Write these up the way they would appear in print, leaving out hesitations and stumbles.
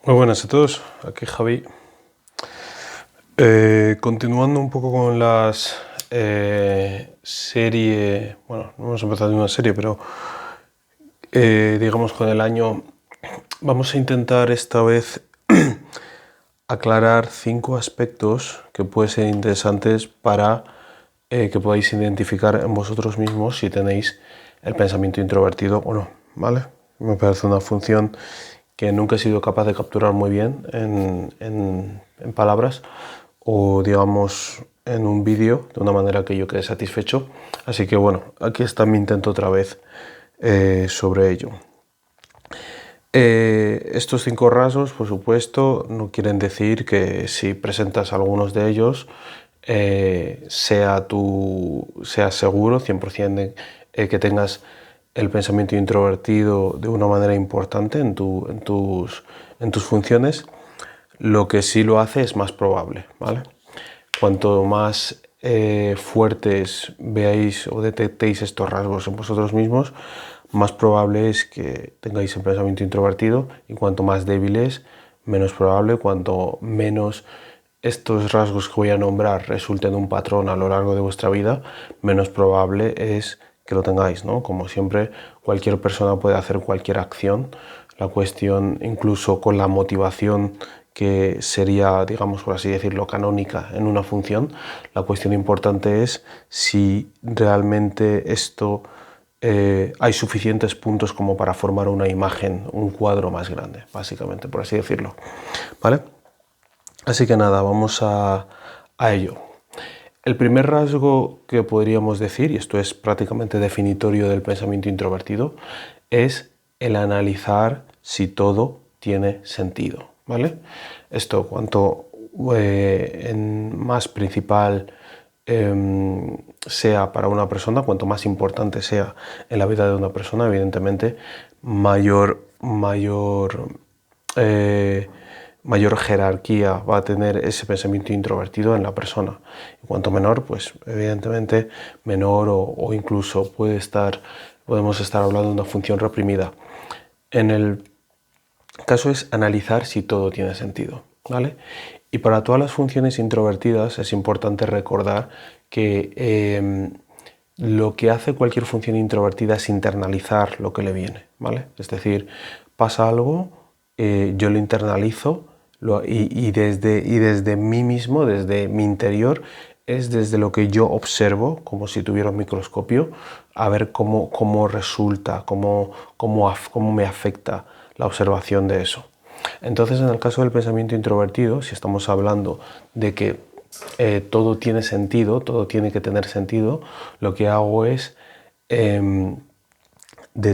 Muy buenas a todos, aquí Javi. Continuando un poco con las serie, bueno, no hemos empezado una serie, pero digamos con el año, vamos a intentar esta vez aclarar 5 aspectos que pueden ser interesantes para que podáis identificar en vosotros mismos si tenéis el pensamiento introvertido o no, ¿vale? Me parece una función que nunca he sido capaz de capturar muy bien en palabras o digamos en un vídeo de una manera que yo quede satisfecho. Así que bueno, aquí está mi intento otra vez sobre ello. Estos 5 rasgos, por supuesto, no quieren decir que si presentas algunos de ellos sea seguro 100% que tengas el pensamiento introvertido de una manera importante en tus funciones. Lo que sí lo hace es más probable, ¿vale? Cuanto más fuertes veáis o detectéis estos rasgos en vosotros mismos, más probable es que tengáis el pensamiento introvertido, y cuanto más débiles, menos probable. Cuanto menos estos rasgos que voy a nombrar resulten un patrón a lo largo de vuestra vida, menos probable es que lo tengáis, ¿no? Como siempre, cualquier persona puede hacer cualquier acción. La cuestión, incluso con la motivación que sería, digamos por así decirlo, canónica en una función, la cuestión importante es si realmente esto hay suficientes puntos como para formar una imagen, un cuadro más grande, básicamente, por así decirlo, ¿vale? Así que nada, vamos a ello. El primer rasgo que podríamos decir, y esto es prácticamente definitorio del pensamiento introvertido, es el analizar si todo tiene sentido, ¿vale? Esto, cuanto más principal sea para una persona, cuanto más importante sea en la vida de una persona, evidentemente mayor jerarquía va a tener ese pensamiento introvertido en la persona. Y cuanto menor, pues evidentemente menor, o incluso podemos estar hablando de una función reprimida. En el caso es analizar si todo tiene sentido, ¿vale? Y para todas las funciones introvertidas es importante recordar que lo que hace cualquier función introvertida es internalizar lo que le viene, ¿vale? Es decir, pasa algo, yo lo internalizo y desde mí mismo, desde mi interior, es desde lo que yo observo, como si tuviera un microscopio, a ver cómo resulta, cómo me afecta la observación de eso. Entonces, en el caso del pensamiento introvertido, si estamos hablando de que todo tiene sentido, todo tiene que tener sentido, lo que hago es, de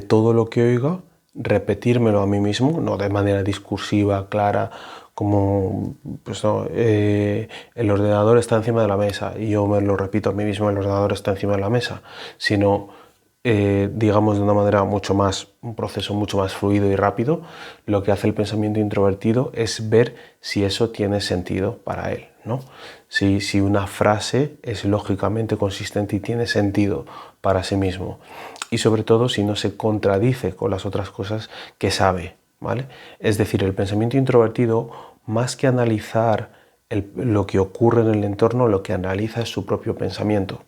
todo lo que oiga, repetírmelo a mí mismo, no de manera discursiva, clara, como pues no, el ordenador está encima de la mesa y yo me lo repito a mí mismo, el ordenador está encima de la mesa, sino digamos de una manera un proceso mucho más fluido y rápido. Lo que hace el pensamiento introvertido es ver si eso tiene sentido para él, ¿no? Si una frase es lógicamente consistente y tiene sentido para sí mismo, y sobre todo si no se contradice con las otras cosas que sabe, ¿vale? Es decir, el pensamiento introvertido, más que analizar lo que ocurre en el entorno, lo que analiza es su propio pensamiento.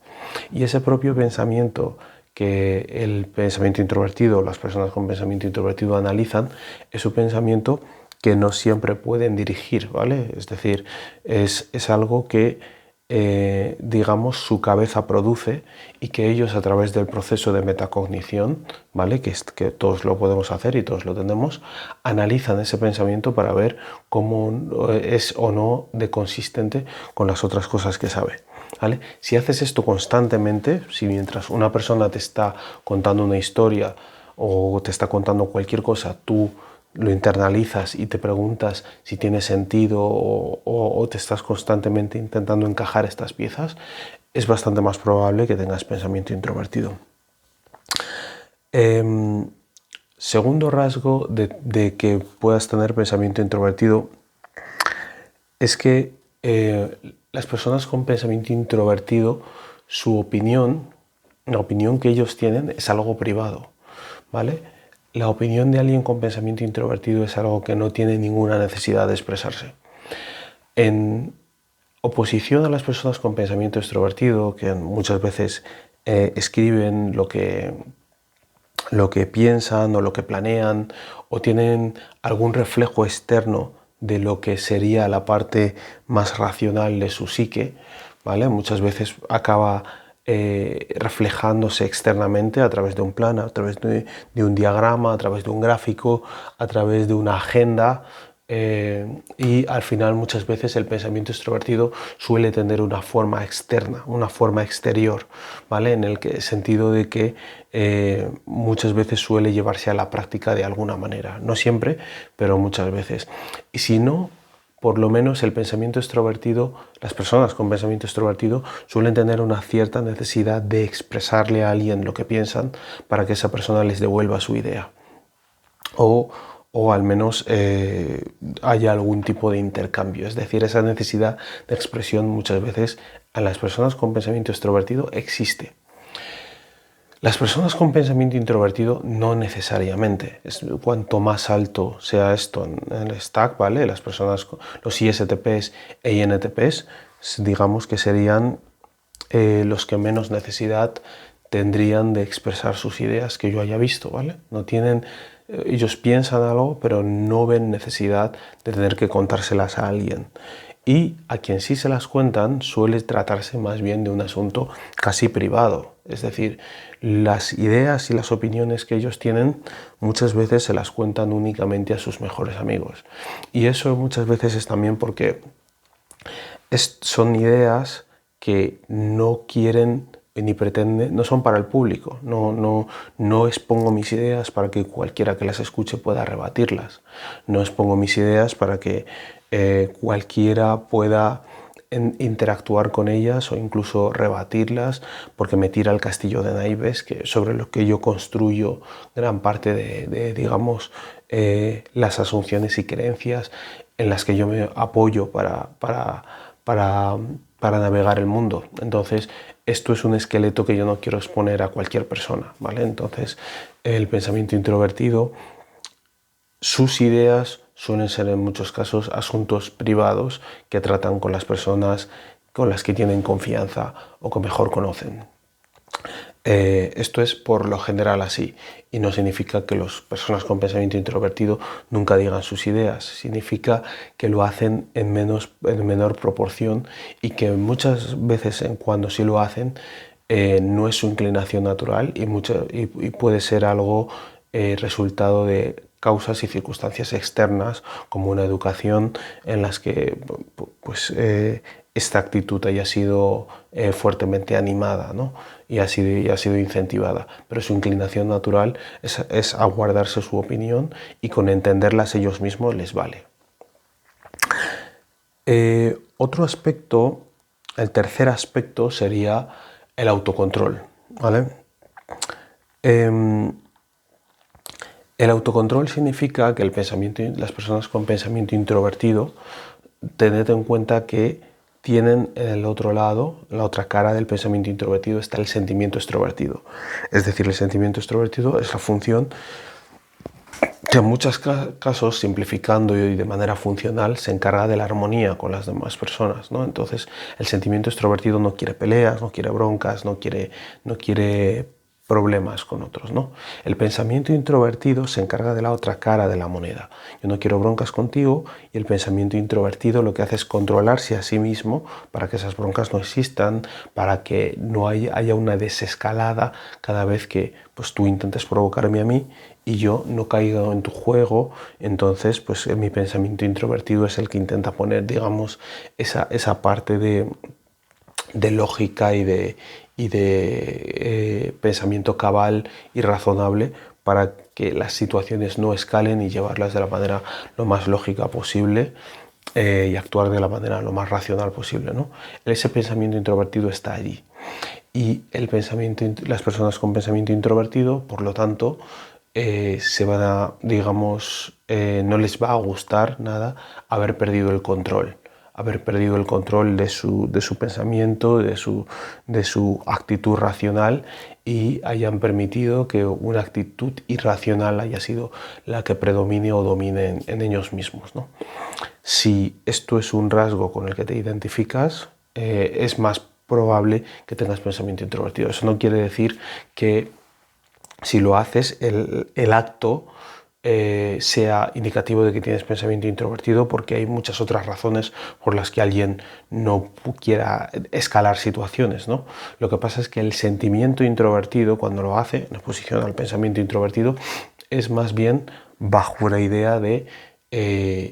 Y ese propio pensamiento que el pensamiento introvertido, las personas con pensamiento introvertido analizan, es un pensamiento que no siempre pueden dirigir, ¿vale? Es decir, es algo que, digamos, su cabeza produce, y que ellos, a través del proceso de metacognición, ¿vale? Que todos lo podemos hacer y todos lo tenemos, analizan ese pensamiento para ver cómo es o no de consistente con las otras cosas que sabe, ¿vale? Si haces esto constantemente, si mientras una persona te está contando una historia o te está contando cualquier cosa, tú lo internalizas y te preguntas si tiene sentido, o te estás constantemente intentando encajar estas piezas, es bastante más probable que tengas pensamiento introvertido. Segundo rasgo de que puedas tener pensamiento introvertido es que las personas con pensamiento introvertido, su opinión, la opinión que ellos tienen, es algo privado, ¿vale? la opinión de alguien con pensamiento introvertido es algo que no tiene ninguna necesidad de expresarse. En oposición a las personas con pensamiento extrovertido, que muchas veces escriben lo que piensan o lo que planean, o tienen algún reflejo externo de lo que sería la parte más racional de su psique, ¿vale? Muchas veces acaba reflejándose externamente a través de un plan, a través de un diagrama, a través de un gráfico, a través de una agenda. Y al final muchas veces el pensamiento extrovertido suele tener una forma externa, una forma exterior, ¿vale? En el sentido de que muchas veces suele llevarse a la práctica de alguna manera, no siempre, pero muchas veces. Y si no, por lo menos el pensamiento extrovertido, las personas con pensamiento extrovertido suelen tener una cierta necesidad de expresarle a alguien lo que piensan para que esa persona les devuelva su idea. O al menos haya algún tipo de intercambio. Es decir, esa necesidad de expresión muchas veces a las personas con pensamiento extrovertido existe. Las personas con pensamiento introvertido no necesariamente. Cuanto más alto sea esto en el stack, ¿vale? Las personas, los ISTPs e INTPs, digamos que serían los que menos necesidad tendrían de expresar sus ideas que yo haya visto, ¿vale? No tienen, ellos piensan algo, pero no ven necesidad de tener que contárselas a alguien. Y a quien sí se las cuentan suele tratarse más bien de un asunto casi privado. Es decir, las ideas y las opiniones que ellos tienen muchas veces se las cuentan únicamente a sus mejores amigos. Y eso muchas veces es también porque son ideas que no quieren ni pretenden, no son para el público. No expongo mis ideas para que cualquiera que las escuche pueda rebatirlas. No expongo mis ideas para que cualquiera pueda interactuar con ellas o incluso rebatirlas, porque me tira el castillo de naipes sobre lo que yo construyo gran parte de digamos, las asunciones y creencias en las que yo me apoyo para navegar el mundo. Entonces, esto es un esqueleto que yo no quiero exponer a cualquier persona, ¿vale? Entonces, el pensamiento introvertido, sus ideas suelen ser en muchos casos asuntos privados que tratan con las personas con las que tienen confianza o que mejor conocen. Esto es por lo general así, y no significa que las personas con pensamiento introvertido nunca digan sus ideas. Significa que lo hacen en menor proporción, y que muchas veces cuando sí lo hacen no es su inclinación natural, y puede ser algo resultado de causas y circunstancias externas, como una educación en las que pues, esta actitud haya sido fuertemente animada, ¿no? y ha sido incentivada. Pero su inclinación natural es aguardarse su opinión, y con entenderlas ellos mismos les vale. Otro aspecto, el tercer aspecto, sería el autocontrol, ¿vale? El autocontrol significa que las personas con pensamiento introvertido, tened en cuenta que tienen en el otro lado, la otra cara del pensamiento introvertido, está el sentimiento extrovertido. Es decir, el sentimiento extrovertido es la función que en muchos casos, simplificando y de manera funcional, se encarga de la armonía con las demás personas, ¿no? Entonces, el sentimiento extrovertido no quiere peleas, no quiere broncas, no quiere problemas con otros, ¿no? El pensamiento introvertido se encarga de la otra cara de la moneda. Yo no quiero broncas contigo, y el pensamiento introvertido lo que hace es controlarse a sí mismo para que esas broncas no existan, para que no haya una desescalada cada vez que pues, tú intentes provocarme a mí y yo no caiga en tu juego. Entonces, pues mi pensamiento introvertido es el que intenta poner, digamos, esa parte de lógica y de pensamiento cabal y razonable, para que las situaciones no escalen, y llevarlas de la manera lo más lógica posible y actuar de la manera lo más racional posible, ¿no? Ese pensamiento introvertido está allí. Y las personas con pensamiento introvertido, por lo tanto, se van a, digamos, no les va a gustar nada haber perdido el control, haber perdido el control de su pensamiento, de su actitud racional, y hayan permitido que una actitud irracional haya sido la que predomine o domine en ellos mismos, ¿no? Si esto es un rasgo con el que te identificas, es más probable que tengas pensamiento introvertido. Eso no quiere decir que si lo haces, el acto sea indicativo de que tienes pensamiento introvertido, porque hay muchas otras razones por las que alguien no quiera escalar situaciones, ¿no? Lo que pasa es que el sentimiento introvertido, cuando lo hace en oposición al pensamiento introvertido, es más bien bajo una idea de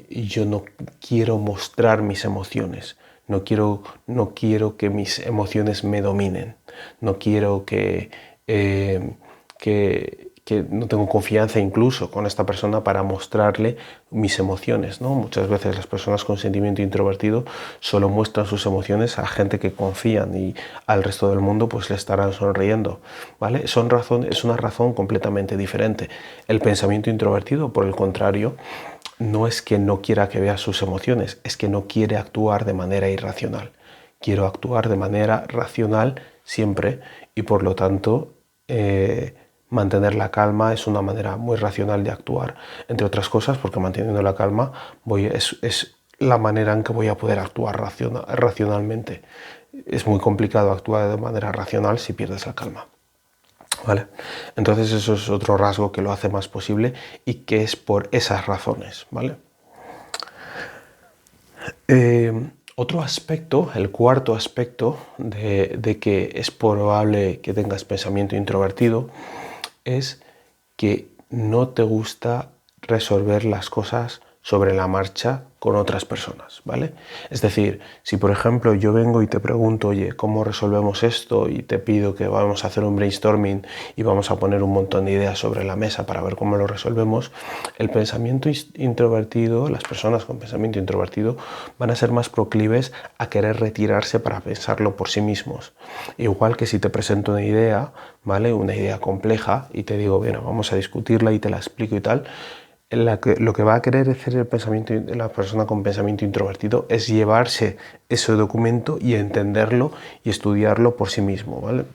yo no quiero mostrar mis emociones, no quiero que mis emociones me dominen, no quiero que no tengo confianza incluso con esta persona para mostrarle mis emociones, ¿no? Muchas veces las personas con sentimiento introvertido solo muestran sus emociones a gente que confían, y al resto del mundo pues le estarán sonriendo, ¿vale? Es una razón completamente diferente. El pensamiento introvertido, por el contrario, no es que no quiera que veas sus emociones, es que no quiere actuar de manera irracional. Quiero actuar de manera racional siempre, y por lo tanto mantener la calma es una manera muy racional de actuar, entre otras cosas porque manteniendo la calma es la manera en que voy a poder actuar racionalmente. Es muy complicado actuar de manera racional si pierdes la calma, ¿vale? Entonces eso es otro rasgo que lo hace más posible, y que es por esas razones, ¿vale? Otro aspecto, el cuarto aspecto de que es probable que tengas pensamiento introvertido, es que no te gusta resolver las cosas sobre la marcha con otras personas, ¿vale? Es decir, si por ejemplo yo vengo y te pregunto, oye, ¿cómo resolvemos esto? Y te pido que vamos a hacer un brainstorming y vamos a poner un montón de ideas sobre la mesa para ver cómo lo resolvemos, el pensamiento introvertido, las personas con pensamiento introvertido van a ser más proclives a querer retirarse para pensarlo por sí mismos. Igual que si te presento una idea, ¿vale? Una idea compleja, y te digo, bueno, vamos a discutirla y te la explico y tal, lo que va a querer hacer la persona con pensamiento introvertido es llevarse ese documento y entenderlo y estudiarlo por sí mismo, ¿vale?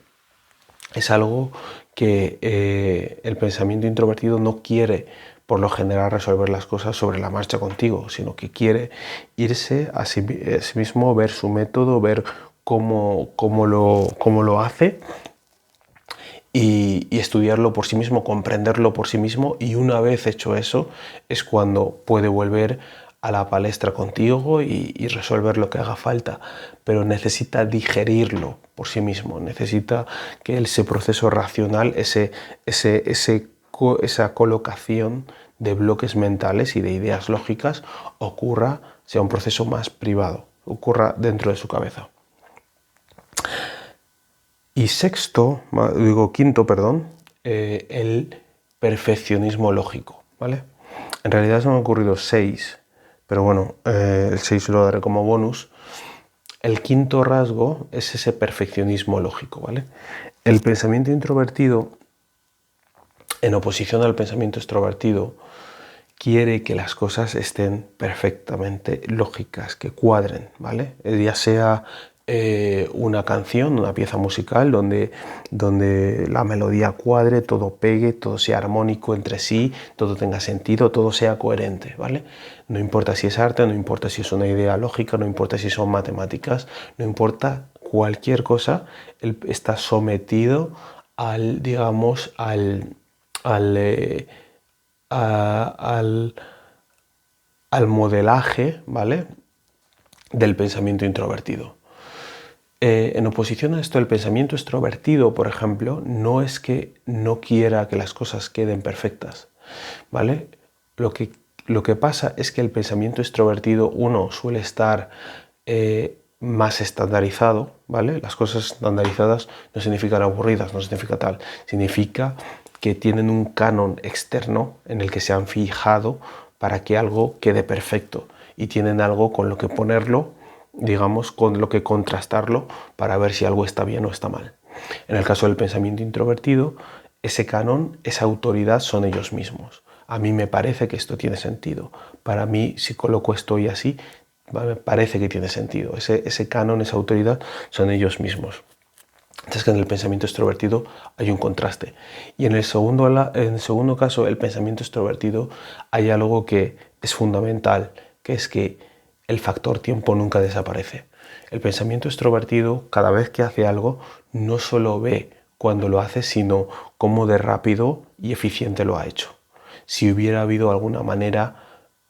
Es algo que el pensamiento introvertido no quiere por lo general resolver las cosas sobre la marcha contigo, sino que quiere irse a sí mismo, ver su método, ver cómo lo hace, y estudiarlo por sí mismo, comprenderlo por sí mismo, y una vez hecho eso es cuando puede volver a la palestra contigo y resolver lo que haga falta, pero necesita digerirlo por sí mismo, necesita que ese proceso racional, esa colocación de bloques mentales y de ideas lógicas sea un proceso más privado, ocurra dentro de su cabeza. Y quinto, el perfeccionismo lógico, ¿vale? En realidad se me han ocurrido 6, pero bueno, el 6 lo daré como bonus. El quinto rasgo es ese perfeccionismo lógico, ¿vale? El pensamiento introvertido, en oposición al pensamiento extrovertido, quiere que las cosas estén perfectamente lógicas, que cuadren, ¿vale? Ya sea una canción, una pieza musical donde la melodía cuadre, todo pegue, todo sea armónico entre sí, todo tenga sentido, todo sea coherente, ¿vale? No importa si es arte, no importa si es una idea lógica, no importa si son matemáticas, no importa cualquier cosa, él está sometido al modelaje, ¿vale?, del pensamiento introvertido. En oposición a esto, el pensamiento extrovertido, por ejemplo, no es que no quiera que las cosas queden perfectas, ¿vale? Lo que pasa es que el pensamiento extrovertido, suele estar más estandarizado, ¿vale? Las cosas estandarizadas no significan aburridas, no significa tal, significa que tienen un canon externo en el que se han fijado para que algo quede perfecto, y tienen algo con lo que ponerlo, digamos, con lo que contrastarlo para ver si algo está bien o está mal. En el caso del pensamiento introvertido, ese canon, esa autoridad son ellos mismos. A mí me parece que esto tiene sentido. Para mí, si coloco esto y así, ¿vale? Parece que tiene sentido. Ese canon, esa autoridad, son ellos mismos. Entonces, que en el pensamiento extrovertido hay un contraste. Y en el segundo caso, el pensamiento extrovertido, hay algo que es fundamental, que es que el factor tiempo nunca desaparece. El pensamiento extrovertido, cada vez que hace algo, no solo ve cuando lo hace, sino cómo de rápido y eficiente lo ha hecho. Si hubiera habido alguna manera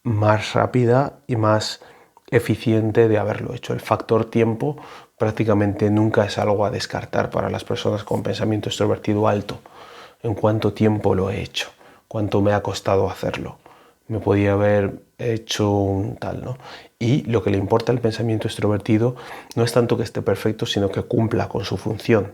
más rápida y más eficiente de haberlo hecho. El factor tiempo prácticamente nunca es algo a descartar para las personas con pensamiento extrovertido alto. En cuánto tiempo lo he hecho, cuánto me ha costado hacerlo. Me podía haber hecho un tal, ¿no? Y lo que le importa al pensamiento extrovertido no es tanto que esté perfecto, sino que cumpla con su función.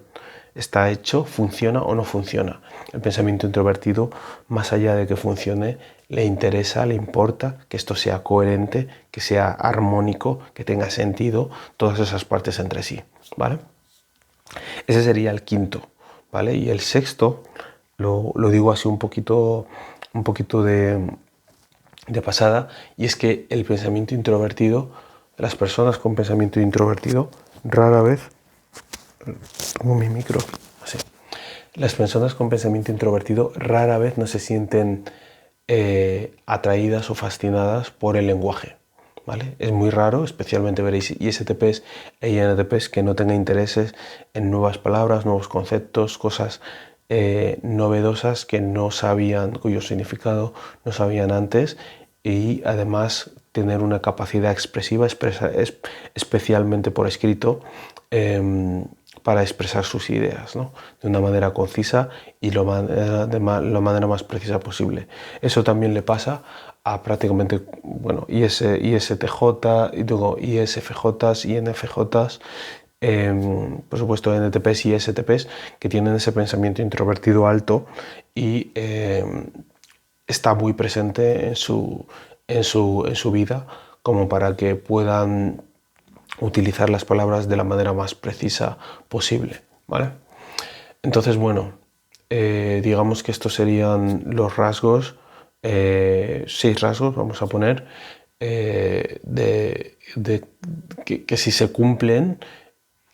Está hecho, funciona o no funciona. El pensamiento introvertido, más allá de que funcione, le interesa, le importa que esto sea coherente, que sea armónico, que tenga sentido, todas esas partes entre sí, ¿vale? Ese sería el quinto, ¿vale? Y el sexto, lo digo así un poquito de pasada, y es que el pensamiento introvertido, las personas con pensamiento introvertido, rara vez, como mi micro, así, las personas con pensamiento introvertido rara vez no se sienten atraídas o fascinadas por el lenguaje, ¿vale? Es muy raro, especialmente veréis ISTPs e INTPs que no tengan intereses en nuevas palabras, nuevos conceptos, cosas novedosas que no sabían, cuyo significado no sabían antes, y además tener una capacidad expresiva, especialmente por escrito, para expresar sus ideas, ¿no? De una manera concisa y de la manera más precisa posible. Eso también le pasa a prácticamente, bueno, ISTJ, y luego ISFJs, INFJs, por supuesto NTPs y STPs, que tienen ese pensamiento introvertido alto y está muy presente en su vida, como para que puedan utilizar las palabras de la manera más precisa posible, ¿vale? Entonces, bueno, digamos que estos serían los rasgos, 6 rasgos, vamos a poner, que si se cumplen,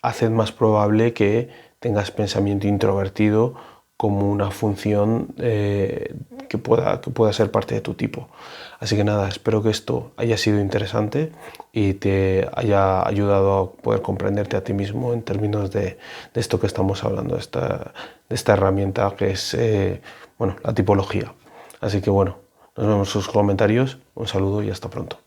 hacen más probable que tengas pensamiento introvertido como una función que pueda ser parte de tu tipo. Así que nada, espero que esto haya sido interesante y te haya ayudado a poder comprenderte a ti mismo en términos de esto que estamos hablando, de esta herramienta que es bueno, la tipología. Así que bueno, nos vemos en sus comentarios, un saludo y hasta pronto.